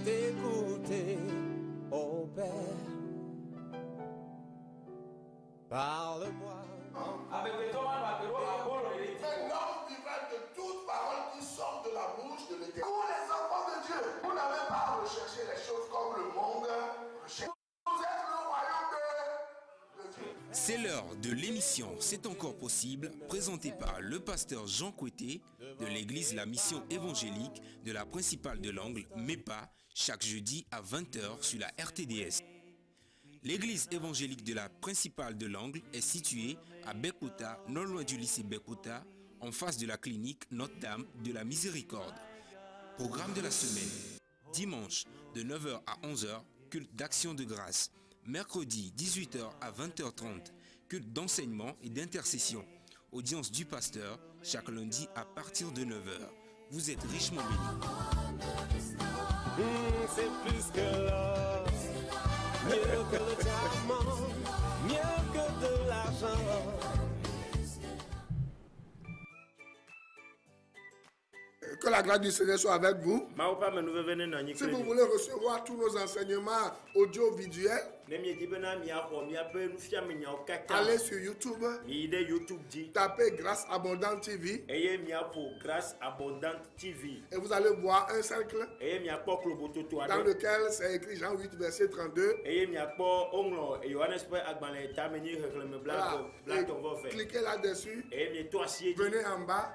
t'écouter, oh Père. Parle-moi. Un homme vivant de toutes paroles qui sortent de la bouche de l'Éternel. Vous les enfants de Dieu, vous n'avez pas à rechercher les choses comme le monde recherche. Vous êtes le royaume de Dieu. C'est l'heure de l'émission C'est encore possible, présentée par le pasteur Jean Coueté de l'église La Mission évangélique de la principale de l'Angle, MEPA, chaque jeudi à 20h sur la RTDS. L'église évangélique de la principale de l'Angle est située à Bekota, non loin du lycée Bekota, en face de la clinique Notre-Dame de la Miséricorde. Programme de la semaine. Dimanche de 9h à 11h, culte d'action de grâce. Mercredi 18h à 20h30, culte d'enseignement et d'intercession. Audience du pasteur chaque lundi à partir de 9h. Vous êtes richement bénis. C'est plus que l'or, mieux que le diamant, mieux que de l'argent. Que la grâce du Seigneur soit avec vous. Si vous voulez recevoir tous nos enseignements audiovisuels, allez sur YouTube, tapez Grâce Abondante TV et vous allez voir un cercle dans lequel c'est écrit Jean 8 verset 32. Voilà. Cliquez là-dessus, venez en bas,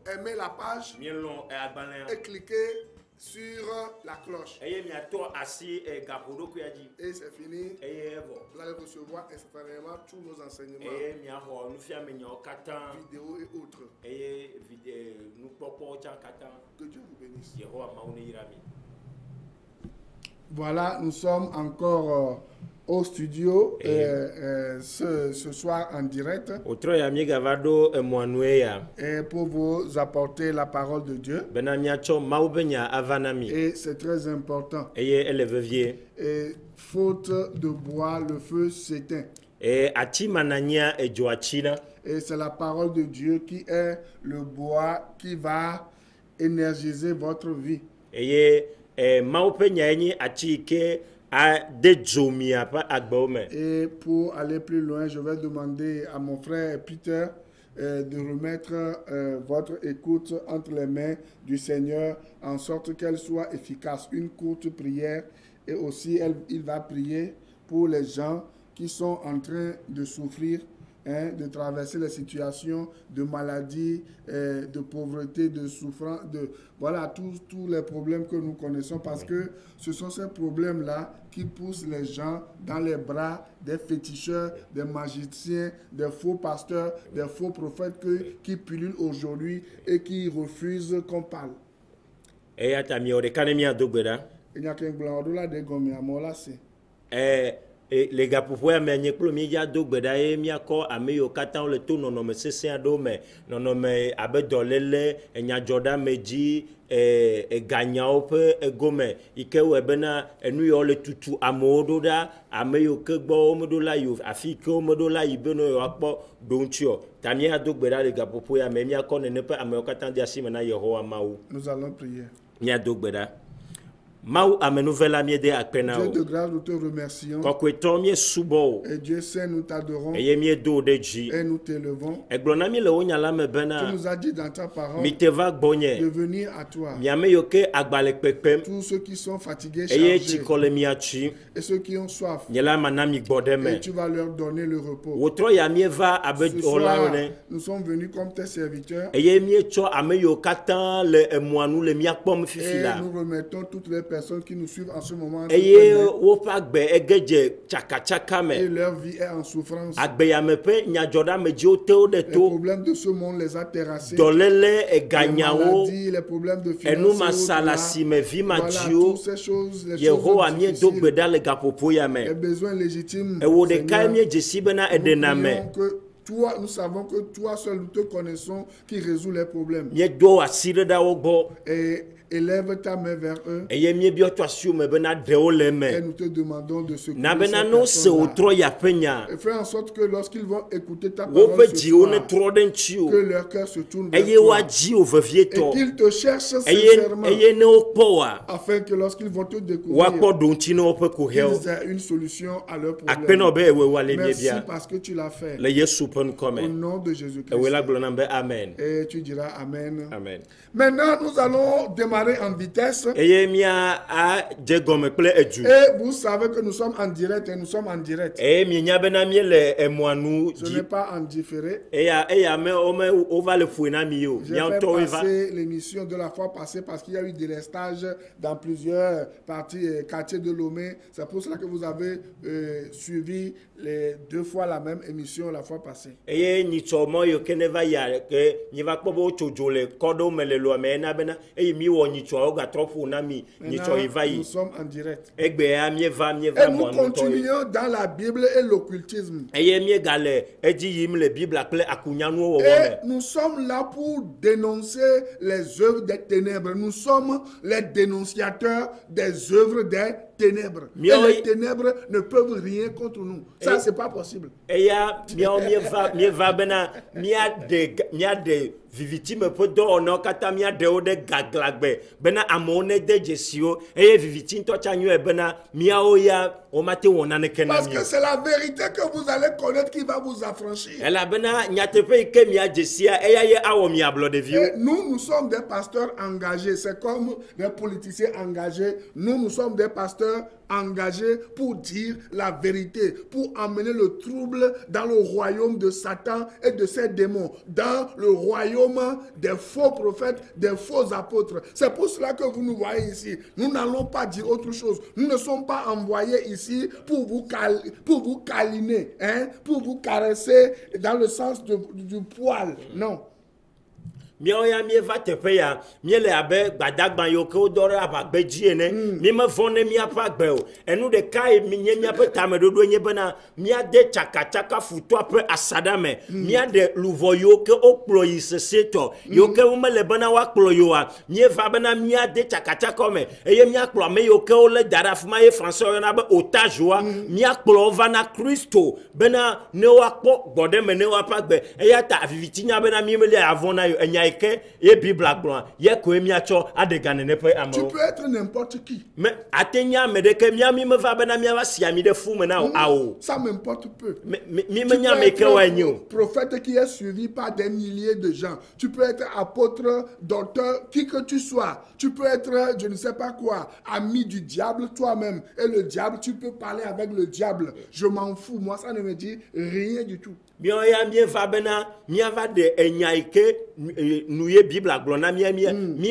aimez la page et cliquez sur la cloche. Et c'est fini. Vous allez recevoir instantanément tous nos enseignements, vidéos et autres. Que Dieu vous bénisse. Voilà, nous sommes encore au studio ce soir en direct et pour vous apporter la parole de Dieu. Et c'est très important. Et faute de bois, le feu s'éteint. Et c'est la parole de Dieu qui est le bois qui va énergiser votre vie. Et pour aller plus loin, je vais demander à mon frère Peter de remettre votre écoute entre les mains du Seigneur en sorte qu'elle soit efficace. Une courte prière et aussi il va prier pour les gens qui sont en train de souffrir, de traverser les situations de maladie, de pauvreté, de souffrance, voilà tous les problèmes que nous connaissons, parce que ce sont ces problèmes-là qui poussent les gens dans les bras des féticheurs, des magiciens, des faux pasteurs, des faux prophètes qui pullulent aujourd'hui et qui refusent qu'on parle. Il n'y a qu'un blanc là de gomme à moi là c'est. Les gars pour pouvoir mener pour le média do bedaye mi akọ ameyo katan le to nono me sese ado me nono me abedolele enya Jordan meji ganyao pe egome ike we bena enu yo le tutu amodo da ameyo ke gbo omodo la yo afike omodo la ibeno yo akpo dontio tamie ado gbeda les gars pour pouvoir me mi akọ ne pe ameyo katan dia si mena Yehowa mawu. Nous allons prier. Mi ado gbeda Dieu de grâce, nous te remercions. Et Dieu saint, nous t'adorons. Et nous t'élevons. Tu nous as dit dans ta parole de venir à toi. Tous ceux qui sont fatigués, chargés, et ceux qui ont soif. Et tu vas leur donner le repos. Ce soir, nous sommes venus comme tes serviteurs. Et nous remettons toutes les personnes qui nous suivent en ce moment et leur vie est en souffrance. Les problèmes de ce monde les a terrassés. Les maladies, les problèmes de finances, voilà, toutes ces choses, les choses difficiles, les besoins légitimes, Seigneur, que toi, nous savons que toi seul nous te connaissons qui résout les problèmes. Et élève ta main vers eux. eye mie bi oto asio me bena dewo le Et me nous te demandons de secourir na ces bena no se personnes-là. otro ya penya Et fais en sorte que lorsqu'ils vont écouter ta wo parole pe ce ji o ne soir, tro den chi o que leur cœur se tourne vers eye wa toi. ji o vevie Et to qu'ils te cherchent eye sincèrement. ne o kpo wa Afin que lorsqu'ils vont te wa découvrir, kpo do nchi no pe ko hel qu'ils aient une solution à leur akpe no problème. be ewe wa le mie Merci bia parce que tu l'as fait. le yesu pen Au come nom de ewe Jésus-Christ. la glo na be amen Et tu diras Amen. amen Maintenant, nous allons démarrer en vitesse. eye mia a je gome kple edu Et vous savez que nous sommes en direct et nous sommes en direct. eye mi nya bena mi le emoanu Ce di n'est pas en différé. eya me o va le fouer na mi yo J'ai mia fait to eva passer l'émission de la fois passée parce qu'il y a eu des restages dans plusieurs parties et quartiers de Lomé. C'est pour cela que vous avez suivi les 2 fois la même émission la fois passée. eye nyitso mo yo ke ne va ya ke nyi va kpo bo tsojo le kodo me le lo me na bena eye mi wo nyitso o ga trofu na mi nyitso Maintenant, eva nous yi sommes en direct. egbe ya mi va Et nous mo no to continuons dans la Bible et l'occultisme. eye mi ga le eji yim le bible akple akunyanu wo wo Et me nous sommes là pour dénoncer les œuvres des ténèbres. Nous sommes les dénonciateurs des œuvres des ténèbres. Et Miao- les ténèbres ne peuvent rien contre nous. Ça, c'est pas possible. eya mi va bena mi a de viviti me po do ono kata mi de o de gaglagbe bena amone de jesio eye viviti to chanyu e bena mi a o ya o mate wona ne kena Parce mi que c'est la vérité que vous allez connaître qui va vous affranchir. ela bena nyatepe ke mi a jesia eya ye awo mi ablo de view Et nous sommes des pasteurs engagés. C'est comme des politiciens engagés. Nous sommes des pasteurs engagés pour dire la vérité, pour emmener le trouble dans le royaume de Satan et de ses démons, dans le royaume des faux prophètes, des faux apôtres. C'est pour cela que vous nous voyez ici. Nous n'allons pas dire autre chose. Nous ne sommes pas envoyés ici pour vous câliner, hein, pour vous caresser dans le sens du poil. Non. miao ya mi va tepe ya mi le abe gbadagban yo ke o dore abagbe ji ene mi me vone mi apa gbe o enu de kai mi nye mi ape tame dodo nye bena mi ade chaka futo ape asada me mi ade luvo yo ke o kplo yi seseto yo ke o me le bena wa kplo yo a mi va bena mi ade chaka me eye mi akplo me yo ke o le dara fuma ye français yo na be otage wa mi akplo va na Kristo bena ne wa kpo gbode me ne wa pa gbe eya ta viviti nya bena mi me le avona yo enya que ye bible agblon ye ko emi acho adegane ne pe amo Tu peux être n'importe qui. mais atenya me de ke mi me va bena mi va sia mi de fu me na awo Ça m'importe peu. mi Tu me nya peux me être ke wa nyu prophète qui est suivi par des milliers de gens. Tu peux être apôtre, docteur, qui que tu sois. Tu peux être, je ne sais pas quoi, ami du diable toi-même. Et le diable, tu peux parler avec le diable. Je m'en fous. Moi, ça ne me dit rien du tout. mi ya mi va bena mi va de enya ike nu ye bible agblon na mi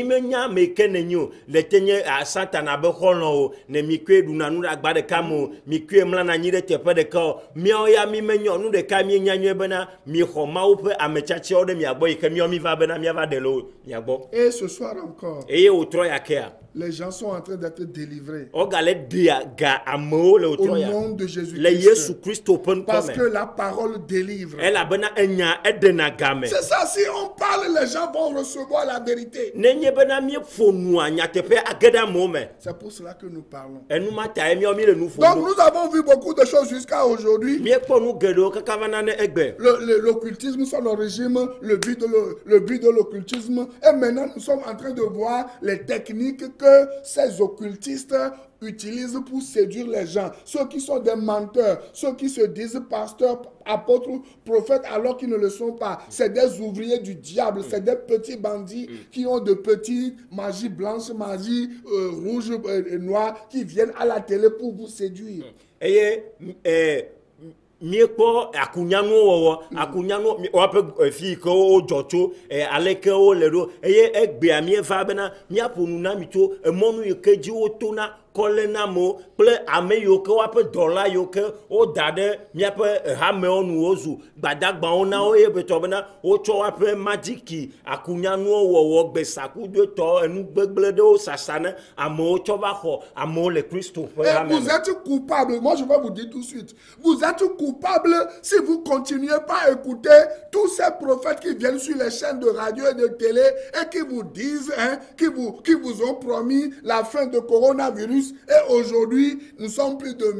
me nya me ke ne nyu le tenye a satana be hono o ne mi kwe du na nu agba de kamo mi kwe mla na nyi de tepe de ka mi ya mi me nyu nu de ka mi nya nyu bena mi ho ma wo pe amechachi o de mi agbo ike mi va bena mi va de lo mi agbo Et ce soir encore, eye otro ya ke a les gens sont en train d'être délivrés. o gale dia ga amo le Au otro ya nom de le Jésus-Christ. Yesu Christo pen Parce comme que la parole délivre. ela bena enya edena game C'est ça, si on parle, les gens vont recevoir la vérité. nenye bena mi fonu anya tepe ageda mome C'est pour cela que nous parlons. enu mata emi o mi le nu Donc fonu nous avons vu beaucoup de choses jusqu'à aujourd'hui. mi ekpo nu gedo kaka vana ne egbe L'occultisme, son origine, le but de l'occultisme. Et maintenant, nous sommes en train de voir les techniques que ces occultistes utilisent pour séduire les gens. Ceux qui sont des menteurs, ceux qui se disent pasteurs, apôtres, prophètes, alors qu'ils ne le sont pas. C'est des ouvriers du diable, c'est des petits bandits qui ont de petites magies blanches, magies rouges et noires, qui viennent à la télé pour vous séduire. eye mi ekpo akunyanu wo akunyanu o pe fi ko o jocho aleke o le do eye egbe ami va bena mi aponu na mi to emonu yekeji o to na kolenamo ple ame yoke wape dola yoke o dade miape hame onu ozu gbadagba ona o yebeto bena o cho wape magiki akunya nu wo gbesaku de to enu gbegble de o sasane amo cho va ho amo le Christo. Vous êtes coupable. Moi je vais vous dire tout de suite. Vous êtes coupable si vous continuez pas à écouter tous ces prophètes qui viennent sur les chaînes de radio et de télé et qui vous disent, qui vous ont promis la fin de coronavirus. Et aujourd'hui, nous sommes plus de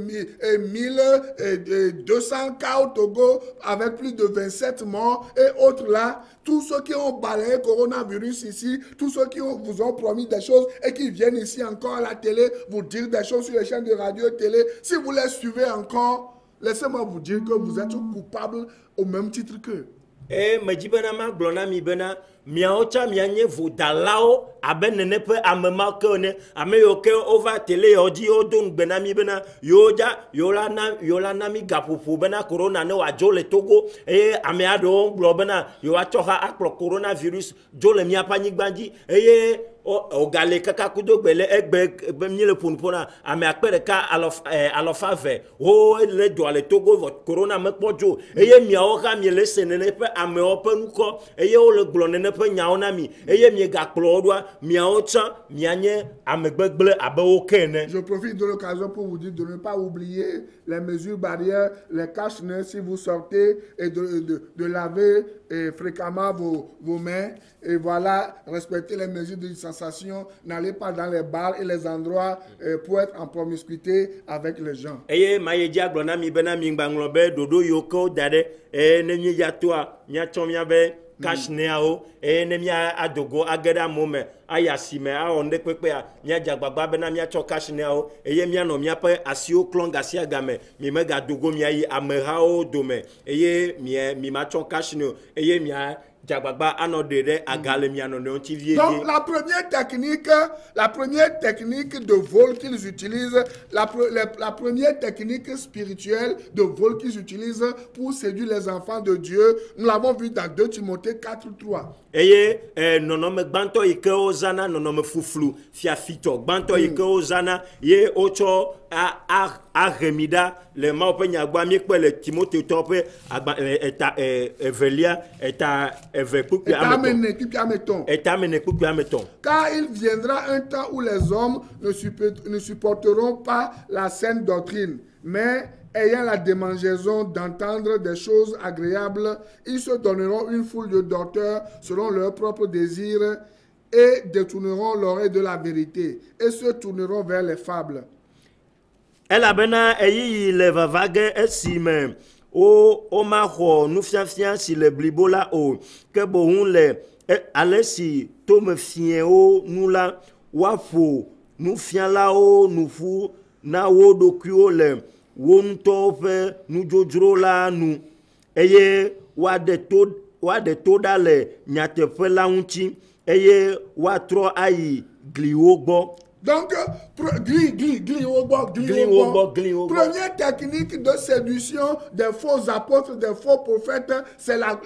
1200 cas au Togo avec plus de 27 morts et autres là. Tous ceux qui ont balayé coronavirus ici, tous ceux qui vous ont promis des choses et qui viennent ici encore à la télé vous dire des choses sur les chaînes de radio et télé, si vous les suivez encore, laissez-moi vous dire que vous êtes coupables au même titre qu'eux. Eh, me dit benama glona mi bena miaocha mianye vodalao abenene pe amema kone ameyoke over tele yodi odun benami bena yola na mi gapupu bena corona ne wa jole Togo ameado globena yo achoha aklo coronavirus jole mi apani gbandi o gale kaka kudo gbele egbe mi le punpona ame akpere ka alofa ve o le do ale Togo votre corona me pojo miao ka mi le senene pe ame open ko o le glonene pe nyaona mi mi ga klodwa miaocha mianye amegbegle abe okene. Je profite de l'occasion pour vous dire de ne pas oublier les mesures barrières, les cache-nez si vous sortez et de laver fréquemment vos mains. Et voilà, respectez les mesures de distanciation. N'allez pas dans les bars et les endroits pour être en promiscuité avec les gens. Mayedia glona mi bena mi nganglobe dodo yoko dade nenye yatoa nyachomya be kashneo nemia adogo ageda mome ayasime a onde pepe a nya jagbagba bena mia cho kashneo mia no mia pe asio klonga sia game mi mega dogo mia yi ameha o dome mi ma cho kashneo mia jagbagba anodere agale mia no nti vie. Donc la première technique de vol qu'ils utilisent, la première technique spirituelle de vol qu'ils utilisent pour séduire les enfants de Dieu, nous l'avons vu dans 2 Timothée 4:3. Nonome gbanto ike ozana nonome fuflu fiafito gbanto ike ozana ye ocho a remida le maope nyagba mi pe le Timothée tope eta evelia eta evekupi ameton. Car il viendra un temps où les hommes ne supporteront pas la saine doctrine, mais ayant la démangeaison d'entendre des choses agréables, ils se donneront une foule de docteurs selon leurs propres désirs et détourneront l'oreille de la vérité et se tourneront vers les fables. Elle a bena eyi le vavague esime o ma ho nu fiafia si le blibola o ke bohun le alesi to me fien o nu la wafo nu fian la o nu fu na wo dokuo le won to fe nu jojro la nu wa de to dale nyate fe la unchi wa tro ayi gliwo gbo. Donc, première technique de séduction des faux apôtres, des faux prophètes, c'est la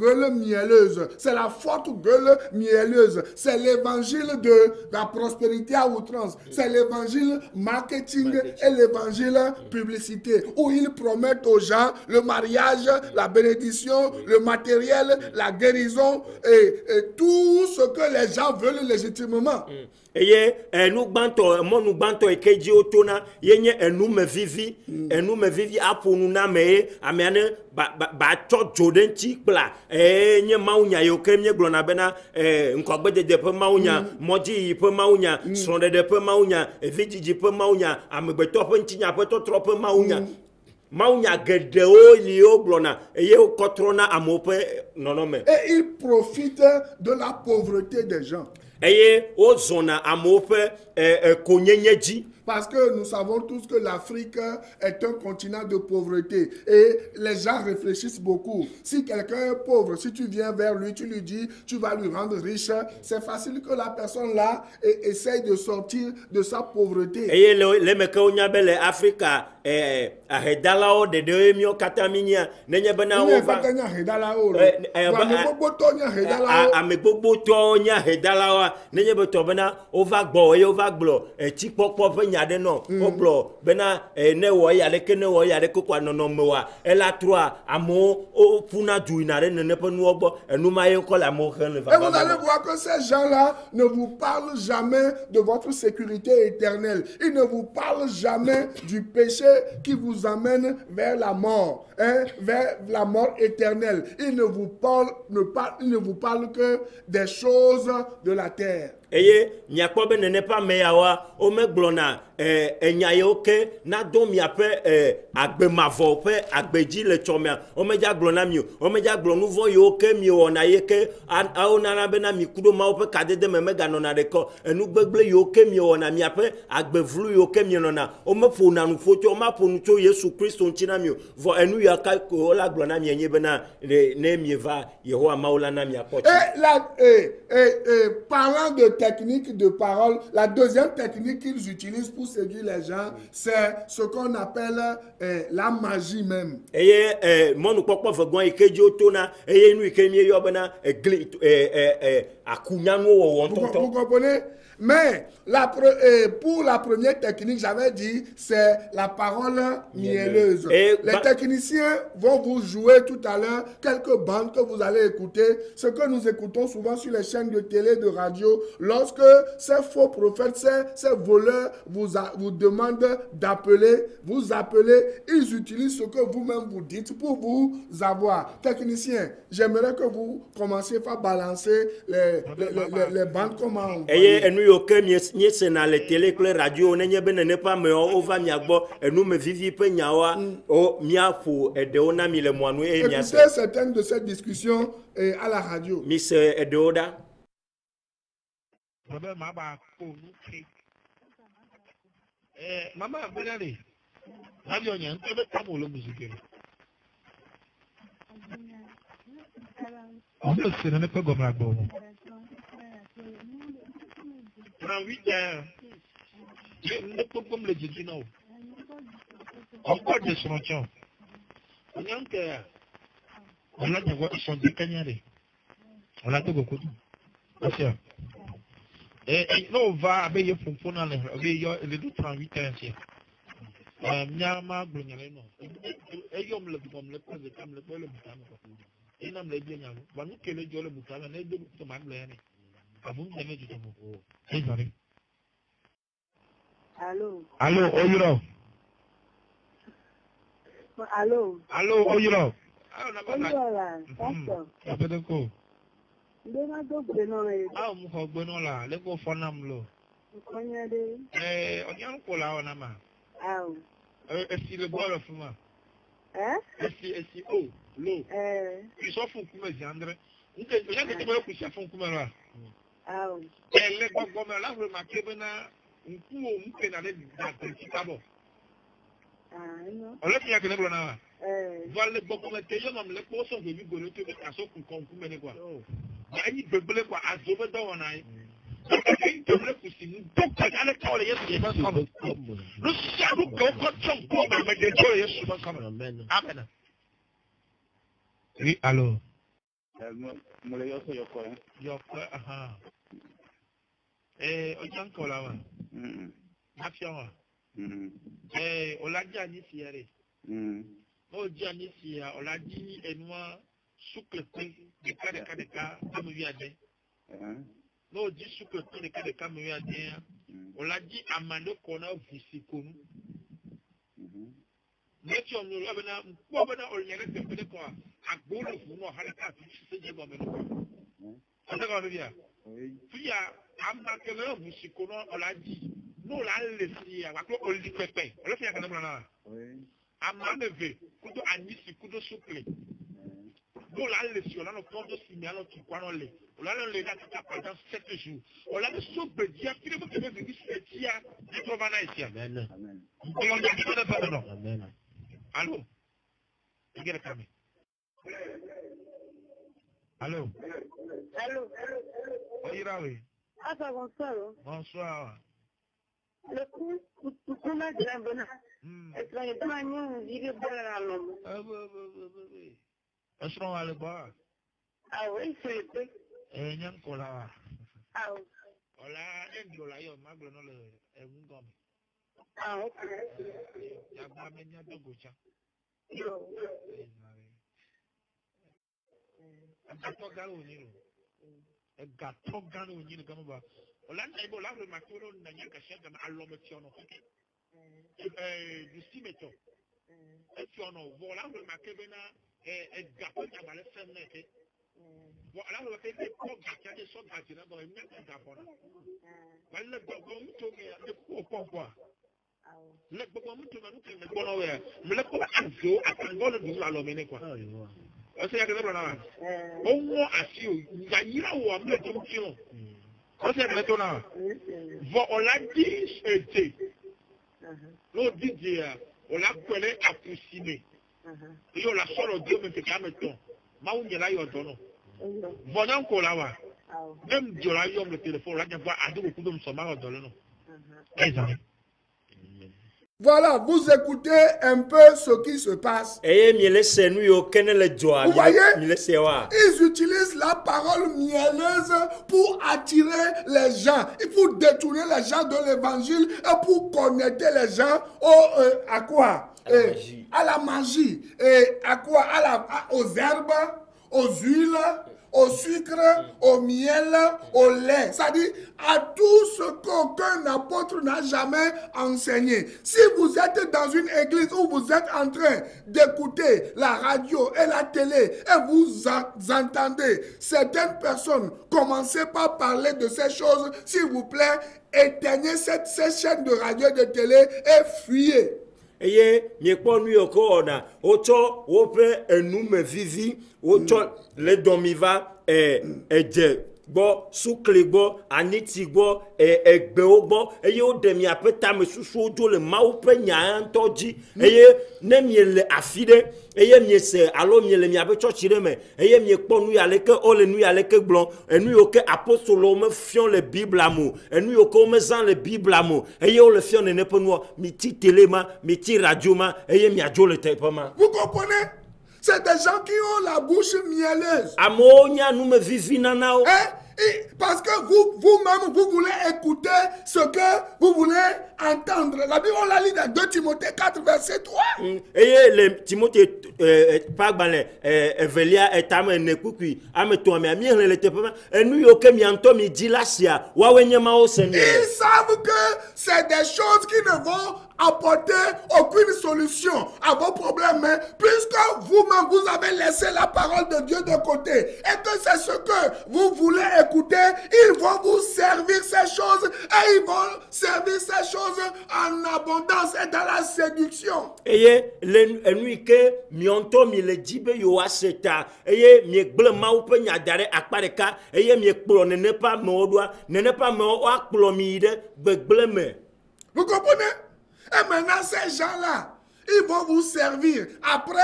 gueule mielleuse. C'est la forte gueule mielleuse. C'est l'évangile de la prospérité à outrance. C'est l'évangile marketing et l'évangile publicité. Où ils promettent aux gens le mariage, la bénédiction, le matériel, la guérison et tout ce que les gens veulent légitimement. Nous banto ekeji otona yenye enume vivi apo nuna me amiane ba cho jodenchi kpla nye maunya yoke mye glona bena nkogbe de pe maunya moji pe maunya sonde de pe maunya eviji pe maunya amegbeto pe ntinya pe to trop pe maunya maunya gedeo lio glona kotrona amope nonome. Et il profite de la pauvreté des gens. Parce que nous savons tous que l'Afrique est un continent de pauvreté et les gens réfléchissent beaucoup. Si quelqu'un est pauvre, si tu viens vers lui, tu lui dis, tu vas lui rendre riche, c'est facile que la personne là essaye de sortir de sa pauvreté. Et les mecs au Africa ahedalawo dede mio kataminia nenye bena ova ame gbogbo to nya hedalawa nenye beto bena ova gbo e ova glo ti popo fe nya de no o glo bena ne wo ya de kene wo ya de kokwa no mewa ela troa amo o funa duina re ne pe nu ogbo enu ma yen ko la mo khan le va. Et vous allez voir que ces gens-là ne vous parlent jamais de votre sécurité éternelle. Ils ne vous parlent jamais du péché qui vous amène vers la mort, hein, vers la mort éternelle. Ils ne vous parlent que des choses de la terre. Eye nyakpo be nene pa meyawa o me glona enyayoke na do mi ape agbemavo pe agbeji le chomia o me ja glona mi o me ja glonu vo yo ke mi wona yeke a na be na mi kudo ma o pe kadede me ga nona de ko enu gbegble yo ke mi wona mi ape agbevlu yo ke mi nona o me fo na nu focho o ma fo nu cho Yesu Christ nchina mi vo enu ya ka ko la glona mi enye be na ne mi va Yehowa maula na mi apochi. Parlant de technique de parole, la deuxième technique qu'ils utilisent pour séduire les gens, c'est ce qu'on appelle la magie même. Vous comprenez? Mais pour la première technique, j'avais dit, c'est la parole mielleuse. Les techniciens vont vous jouer tout à l'heure quelques bandes que vous allez écouter. Ce que nous écoutons souvent sur les chaînes de télé, de radio, lorsque ces faux prophètes, ces voleurs vous demandent d'appeler, vous appelez, ils utilisent ce que vous-même vous dites pour vous avoir. Technicien, j'aimerais que vous commenciez par balancer les bandes comment que ni sena le télé que radio nenye be ne pas me o va mi agbo enu me vivi pe nyawa o miafu ede ona mi le moanu e mi ase. Écoutez certaines de ces discussions à la radio. Miss Edeoda. Mama benale. Radio nyen to be tamo lo musique. On peut se ne pas gomme la bombe. 38 ans. Je ne peux pas me le dire non. Encore des solutions. On a des voix qui sont décagnarées. On a tout beaucoup. Merci. Et non, on va avec les fonds dans les 38 ans. Nyama blonyale no. Eyom le bom le pose kam le pole butama ko. Ina mle bien nyama. Wanu kele jole butama na ebe to magle ne. Abun deme juto mo. Hey sorry. Allô. Allô, oyiro. Allô. Allô, oyiro. Ah na ba. Oyiro. Pastor. Abede ko. Ndena do gbeno re. Ah mu ko gbeno la, le ko fonam lo. Onyade. Onyan ko la ona ma. Ah. Est-ce le bois le fuma? Hein? Est-ce oh, l'eau. Ils sont fous comme les André. Vous avez déjà que tu veux coucher fond comme là. Ah. Et les gommes là, vous remarquez bien, un coup on peut aller dans le petit tableau. Ah non. On l'a fait que les blancs là. Voilà les gommes que je n'aime les poissons de l'hugo que à ce qu'on comprend mais quoi. Il y a une belle quoi à sauver dans on a. Oui, allô. Non, on dit sous que tous les cas de caméra, on l'a dit à Mano qu'on a vu si connu. Mais si on nous l'a bien, on y a fait quoi? À gauche, on a halaka, c'est déjà bon, mais non. On a quand même bien. Puis à Mano, vous si connu, on l'a dit. Nous, on l'a laissé, on l'a dit pépé. On l'a fait à Canada. À Mano, couteau à Nice, couteau souple. Nous, on l'a laissé, on a nos comptes de signal qui croient en les. On a le gars pendant 7 jours. On a le soupe-dia, puis le monde qui veut venir se dire, il trouve un ici. Amen. On a dit que non. Amen. Allô? Il y a le camion. Allô? Allô? On ira, oui. Ah, ça bonsoir. Bonsoir. Le Kuna jira bana. Esa itu hanya diri berlalu. Asron ale ba. Awe itu. Nyang kola. Awe. Ola endio la yo maglo no le ngom. Awe. Ya ba me nya dogo cha. Yo. Gato galo ni lo. Gato galo ni lo kama ba. Ola na ibo la ma kuro na nya ka shega ma allo me tiono. Du simeto. E tiono vola ma ke bena gato ya ba le fenne. Voilà, on va faire des pots qui des choses qui dans les mêmes d'abord. Voilà, le bon mouton est pourquoi. Le bon mouton est bon ouais. Mais le quoi azo attendons le boulot à l'homme quoi. On sait que c'est là. Au moins assis, il y a ni là où on met tout mouton. On sait maintenant. On l'a dit c'était. L'on dit dire, on l'a collé à poussiner. Et on l'a solo Dieu mais c'est quand même ton. Maou n'y là yo dono. Voyons qu'on l'a va. Même Dieu l'a eu le téléphone, là, il y a un peu de sommeil dans le nom. Voilà, vous écoutez un peu ce qui se passe. Vous voyez, ils utilisent la parole mielleuse pour attirer les gens, et pour détourner les gens de l'évangile et pour connecter les gens à quoi? À la magie. Et à quoi? Aux herbes, aux huiles, au sucre, au miel, au lait. C'est-à-dire à tout ce qu'aucun apôtre n'a jamais enseigné. Si vous êtes dans une église où vous êtes en train d'écouter la radio et la télé et vous entendez certaines personnes, commencez par parler de ces choses, s'il vous plaît, éteignez ces chaînes de radio et de télé et fuyez. Eye miekpɔ nu yoko ona wotsɔ woƒe enume vivi wotsɔ le domiva edze gbɔ sukli gbɔ aniti gbɔ egbewo gbɔ eye woɖe miaƒe tame susuwo dzo le Mawu ƒe nya ŋutɔ dzi eye ne miele afi ɖe eye miese alo miele miaƒe tsɔtsi ɖe me eye miekpɔ nu ya leke ole nu ya leke gblɔm enu yiwo ke apostolowo me fiɔ le Biblia me enu yiwo ke womezã le Biblia me eye wole fiɔ nene ƒe nuwo miti télé ma miti radio ma eye miadzo le teƒe ma. Vous comprenez? C'est des gens qui ont la bouche mielleuse. Amewo nya nume vivi nanawo. Parce que vous-même, vous voulez écouter ce que vous voulez entendre. La Bible, on la lit dans 2 Timothée 4, verset 3. Eye le Timothée pagbale evelia etame nekukui ameto mi ami le teƒe ma enu yo ke mianto mi di lasia wawe nyema o Seigneur. Ils savent que c'est des choses qui ne vont apporter aucune solution à vos problèmes, mais puisque vous-même vous avez laissé la parole de Dieu de côté et que c'est ce que vous voulez écouter, ils vont vous servir ces choses et ils vont servir ces choses en abondance et dans la séduction. Eye le enu ke mianto mi le dibe yo aseta eye mi gble Mawu pe nyadare akpa deka eye mi kplo nene pa me odoa nene pa me o akplo mi de gbegble me. Vous comprenez? Et maintenant, ces gens-là, ils vont vous servir après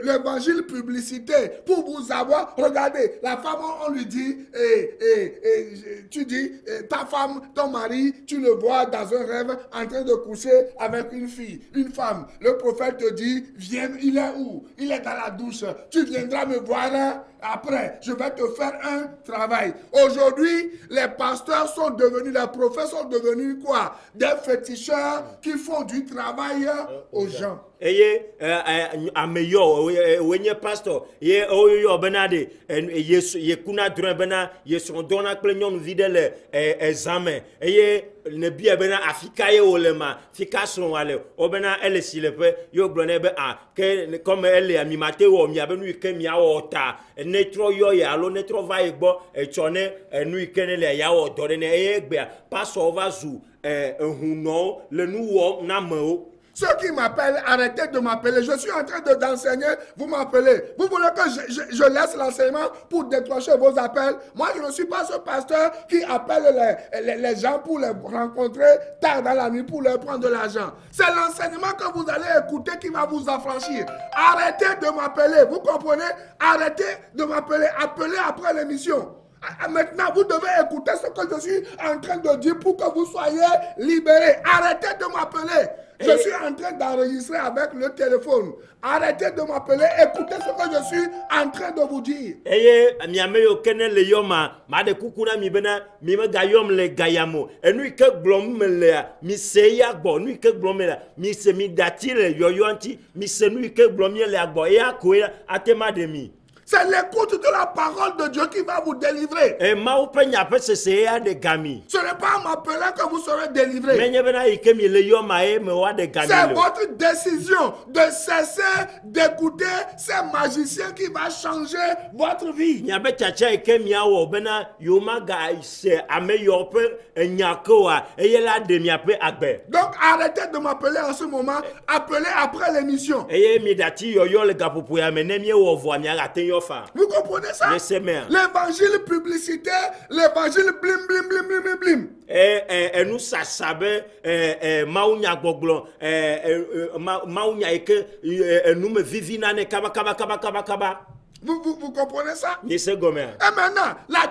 l'évangile publicité pour vous avoir. Regardez, la femme, on lui dit, tu dis, ta femme, ton mari, tu le vois dans un rêve en train de coucher avec une fille, une femme. Le prophète te dit, viens, il est où? Il est dans la douche. Tu viendras me voir après. Je vais te faire un travail. Aujourd'hui, les pasteurs sont devenus, les prophètes sont devenus quoi? Des féticheurs qui font du travail aux gens. Eye ameyo wenye pastor ye oyo benade ye kuna dron bena ye son dona kple nyɔnuvi ɖe le examen eye ne bia bena afika ye wolema fika son wale o bena ele si le ƒe yo gblɔ ne be ke comme ele amimate wo mia be nu ke mia wo ta ne tro yo ye alo ne tro va ye gbɔ etsɔ ne nu ke ne le ya wo dɔ ɖe ne eye gbea pastor va zu ehunɔ le nu wɔ na amewo. Ceux qui m'appellent, arrêtez de m'appeler. Je suis en train d'enseigner, vous m'appelez. Vous voulez que je laisse l'enseignement pour déclencher vos appels? Moi, je ne suis pas ce pasteur qui appelle les gens pour les rencontrer tard dans la nuit pour leur prendre de l'argent. C'est l'enseignement que vous allez écouter qui va vous affranchir. Arrêtez de m'appeler, vous comprenez? Arrêtez de m'appeler. Appelez après l'émission. Maintenant, vous devez écouter ce que je suis en train de dire pour que vous soyez libérés. Arrêtez de m'appeler. Je suis en train d'enregistrer avec le téléphone. Arrêtez de m'appeler. Écoutez ce que je suis en train de vous dire. C'est l'écoute de la parole de Dieu qui va vous délivrer. Ce n'est pas en m'appelant que vous serez délivré. C'est votre décision de cesser d'écouter ces magiciens qui va changer votre vie. Donc arrêtez de m'appeler en ce moment. Appelez après l'émission. Vous comprenez ça? L'évangile publicitaire, l'évangile blim blim blim blim blim. Nous savons nous me vivons kaba. Vous comprenez ça? Et maintenant, la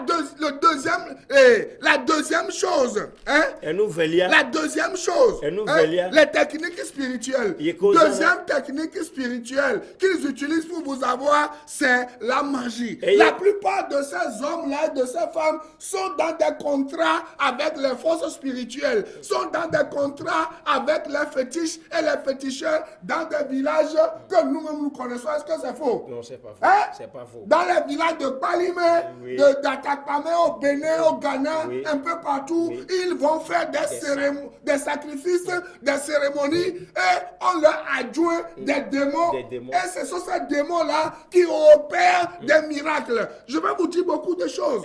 deuxième chose, hein? La deuxième chose, les techniques spirituelles. Deuxième technique spirituelle qu'ils utilisent pour vous avoir, c'est la magie. La plupart de ces hommes-là et de ces femmes sont dans des contrats avec les forces spirituelles, sont dans des contrats avec les fétiches et les féticheurs dans des villages que nous-mêmes nous connaissons. Est-ce que c'est faux? Non, c'est pas faux. Hein? Pas faux. Dans les villages de Palimé, d'Atakpamé, au Bénin, au Ghana, un peu partout, ils vont faire des sacrifices, des cérémonies, et on leur adjoint des démons. Et ce sont ces démons-là qui opèrent des miracles. Je vais vous dire beaucoup de choses.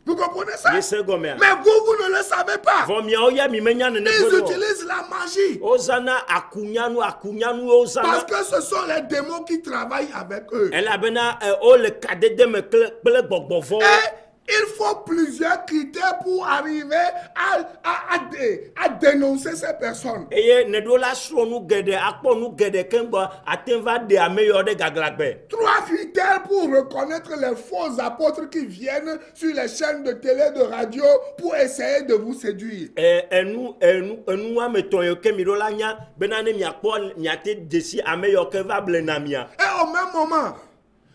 Vous comprenez ça? Mais vous ne le savez pas. Ils utilisent la magie. Parce que ce sont les démons qui travaillent avec eux. Il faut plusieurs critères pour arriver à dénoncer ces personnes. 3 critères pour reconnaître les faux apôtres qui viennent sur les chaînes de télé, de radio pour essayer de vous séduire. Et au même moment,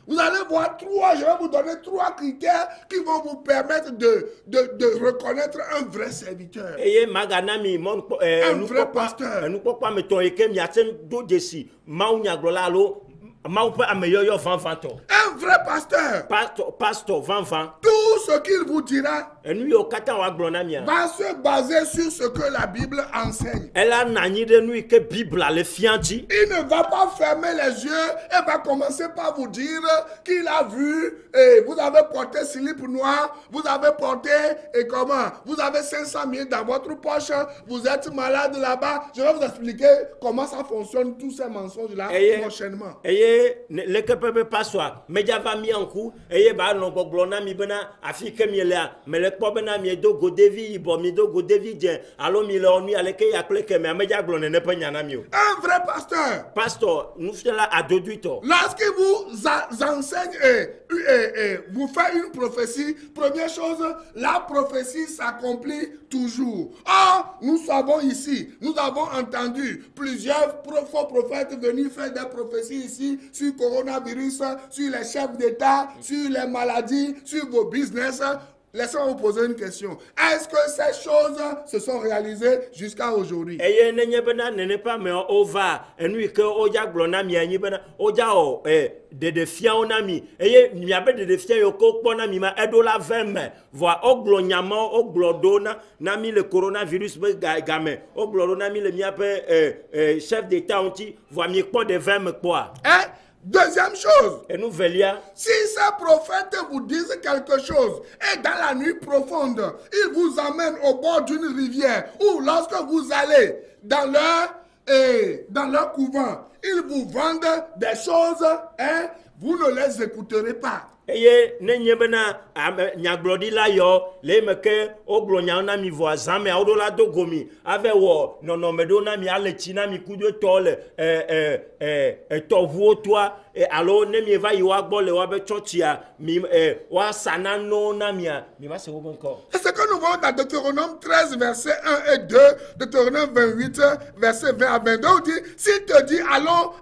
vous allez voir je vais vous donner 3 critères qui vont vous permettre de reconnaître un vrai serviteur. Un vrai pasteur. Un vrai pasteur. Tout ce qu'il vous dira va se baser sur ce que la Bible enseigne. Il ne va pas fermer les yeux et va commencer par vous dire qu'il a vu, et vous avez porté slip noir, vous avez porté, et comment? Vous avez 500 000 dans votre poche, vous êtes malade là-bas. Je vais vous expliquer comment ça fonctionne, tous ces mensonges-là, prochainement. Le que pas soit mais va mis en coup et ba non goglona mi bena afike mi là mais le ko bena mi do go devi bo mi do go devi dien allo mi le onu ale ke yakle ke me meja glone ne pa nyana mi o. Un vrai pasteur nous fait là à doduito lorsque vous enseigne vous faites une prophétie, première chose, la prophétie s'accomplit toujours. Or, nous savons ici, nous avons entendu plusieurs faux prophètes venir faire des prophéties ici sur le coronavirus, sur les chefs d'État, sur les maladies, sur vos business. Laissez-moi vous poser une question. Est-ce que ces choses se sont réalisées jusqu'à aujourd'hui? De défiant on ami et il y avait de défiant yoko pona mi ma edola verme voit oglo nyama oglo dona nami le coronavirus be game oglo nami le mi appelle chef d'état onti voit mi pas de verme quoi. Deuxième chose, et nous velia. Si ces prophètes vous disent quelque chose et dans la nuit profonde, ils vous emmènent au bord d'une rivière ou lorsque vous allez dans leur couvent, ils vous vendent des choses, vous ne les écouterez pas. eye ne nye bena nyaglodi la yo le meke oglo nya na mi voisin me odo la do gomi ave wo no me do na mi alechi na mi kudo tole tovu toi alo ne mi va yo agbo le wa be churchia mi wa sana no na mi va se wo encore. C'est ce que nous voyons dans Deutéronome 13 verset 1 et 2, Deutéronome 28 verset 20 à 22, on dit s'il te dit allons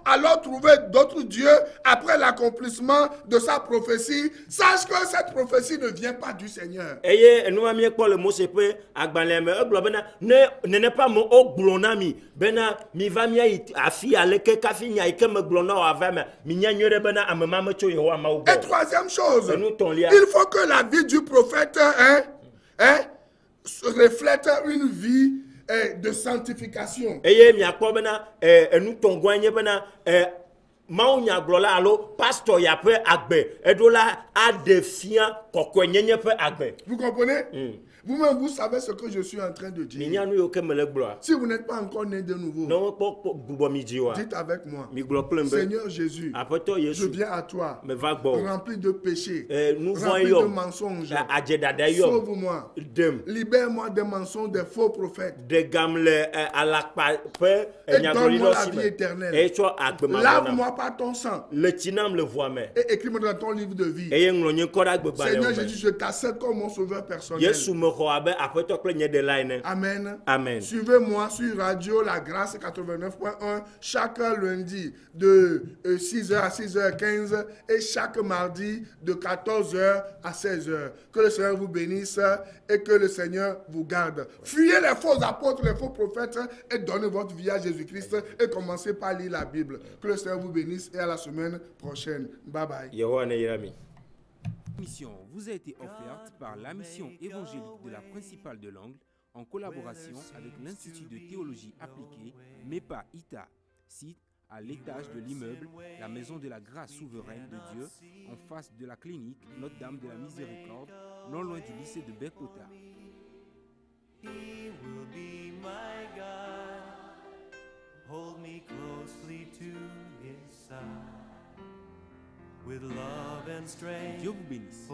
trouver d'autres dieux après l'accomplissement de sa prophétie, sache que cette prophétie ne vient pas du Seigneur. Eye nous mi ko le mose pe agbaleme oglo bena ne pas mo oglona mi bena mi va mi afi aleke kafi nya ike me glona wa va mi nya nyore bena amema me cho yeho ama ugo. Et troisième chose, il faut que la vie du prophète reflète une vie de sanctification. Eye mi akpo bena enu tongwanye bena maunya glola alo pastor ya pe agbe edola a defiant kokwenyenye pe agbe. Vous comprenez? Vous-même, vous savez ce que je suis en train de dire. Si vous n'êtes pas encore né de nouveau, dites avec moi, Seigneur Jésus, je viens à toi, rempli de péchés, rempli de mensonges. Sauve-moi, libère-moi des mensonges des faux prophètes. Et donne-moi la vie éternelle. Lave-moi par ton sang. Et écris-moi dans ton livre de vie. Seigneur Jésus, je t'accepte comme mon sauveur personnel. Amen. Amen. Suivez-moi sur Radio La Grâce 89.1 chaque lundi de 6h à 6h15 et chaque mardi de 14h à 16h. Que le Seigneur vous bénisse et que le Seigneur vous garde. Fuyez les faux apôtres, les faux prophètes et donnez votre vie à Jésus-Christ et commencez par lire la Bible. Que le Seigneur vous bénisse et à la semaine prochaine. Bye bye. Mission vous a été offerte par la mission évangélique de la principale de l'Angle en collaboration avec l'Institut de théologie appliquée MEPA ITA, site à l'étage de l'immeuble La Maison de la Grâce Souveraine de Dieu en face de la clinique Notre-Dame de la Miséricorde, non loin du lycée de Bekota. He will be my God. Hold me closely to his side. With love and strength. Dieu vous bénisse.